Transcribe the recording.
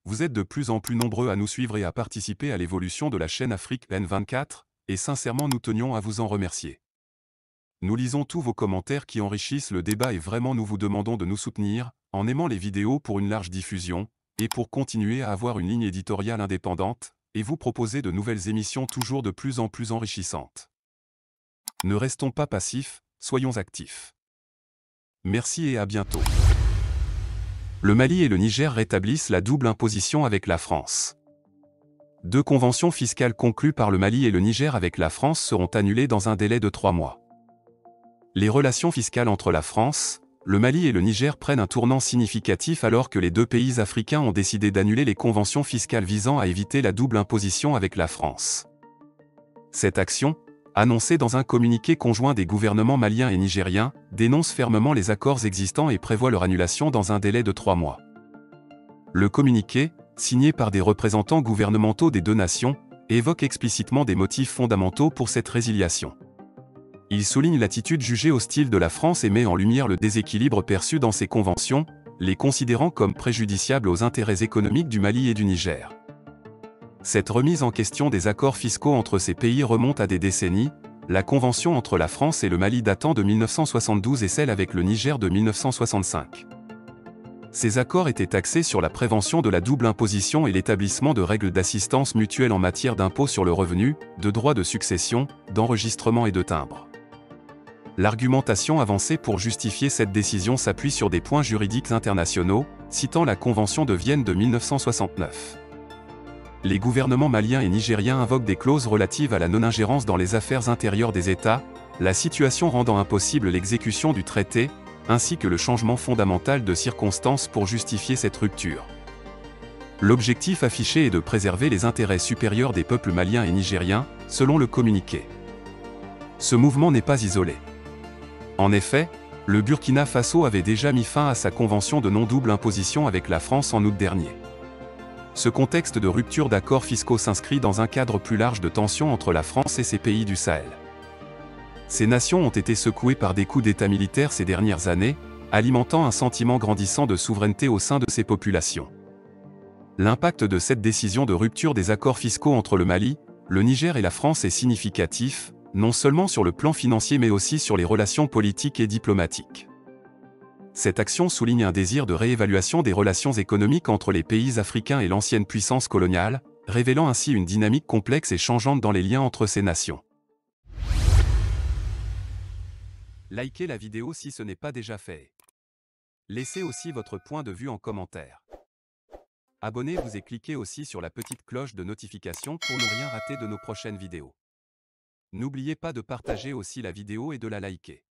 Vous êtes de plus en plus nombreux à nous suivre et à participer à l'évolution de la chaîne Afrique N24, et sincèrement nous tenions à vous en remercier. Nous lisons tous vos commentaires qui enrichissent le débat et vraiment nous vous demandons de nous soutenir, en aimant les vidéos pour une large diffusion, et pour continuer à avoir une ligne éditoriale indépendante, et vous proposer de nouvelles émissions toujours de plus en plus enrichissantes. Ne restons pas passifs, soyons actifs. Merci et à bientôt. Le Mali et le Niger rétablissent la double imposition avec la France. Deux conventions fiscales conclues par le Mali et le Niger avec la France seront annulées dans un délai de 3 mois. Les relations fiscales entre la France, le Mali et le Niger prennent un tournant significatif alors que les deux pays africains ont décidé d'annuler les conventions fiscales visant à éviter la double imposition avec la France. Cette action, annoncée dans un communiqué conjoint des gouvernements maliens et nigériens, dénonce fermement les accords existants et prévoit leur annulation dans un délai de 3 mois. Le communiqué, signé par des représentants gouvernementaux des deux nations, évoque explicitement des motifs fondamentaux pour cette résiliation. Il souligne l'attitude jugée hostile de la France et met en lumière le déséquilibre perçu dans ces conventions, les considérant comme préjudiciables aux intérêts économiques du Mali et du Niger. Cette remise en question des accords fiscaux entre ces pays remonte à des décennies, la convention entre la France et le Mali datant de 1972 et celle avec le Niger de 1965. Ces accords étaient axés sur la prévention de la double imposition et l'établissement de règles d'assistance mutuelle en matière d'impôt sur le revenu, de droits de succession, d'enregistrement et de timbre. L'argumentation avancée pour justifier cette décision s'appuie sur des points juridiques internationaux, citant la Convention de Vienne de 1969. Les gouvernements maliens et nigériens invoquent des clauses relatives à la non-ingérence dans les affaires intérieures des États, la situation rendant impossible l'exécution du traité, ainsi que le changement fondamental de circonstances pour justifier cette rupture. L'objectif affiché est de préserver les intérêts supérieurs des peuples maliens et nigériens, selon le communiqué. Ce mouvement n'est pas isolé. En effet, le Burkina Faso avait déjà mis fin à sa convention de non-double imposition avec la France en août dernier. Ce contexte de rupture d'accords fiscaux s'inscrit dans un cadre plus large de tensions entre la France et ces pays du Sahel. Ces nations ont été secouées par des coups d'État militaires ces dernières années, alimentant un sentiment grandissant de souveraineté au sein de ces populations. L'impact de cette décision de rupture des accords fiscaux entre le Mali, le Niger et la France est significatif, non seulement sur le plan financier mais aussi sur les relations politiques et diplomatiques. Cette action souligne un désir de réévaluation des relations économiques entre les pays africains et l'ancienne puissance coloniale, révélant ainsi une dynamique complexe et changeante dans les liens entre ces nations. Likez la vidéo si ce n'est pas déjà fait. Laissez aussi votre point de vue en commentaire. Abonnez-vous et cliquez aussi sur la petite cloche de notification pour ne rien rater de nos prochaines vidéos. N'oubliez pas de partager aussi la vidéo et de la liker.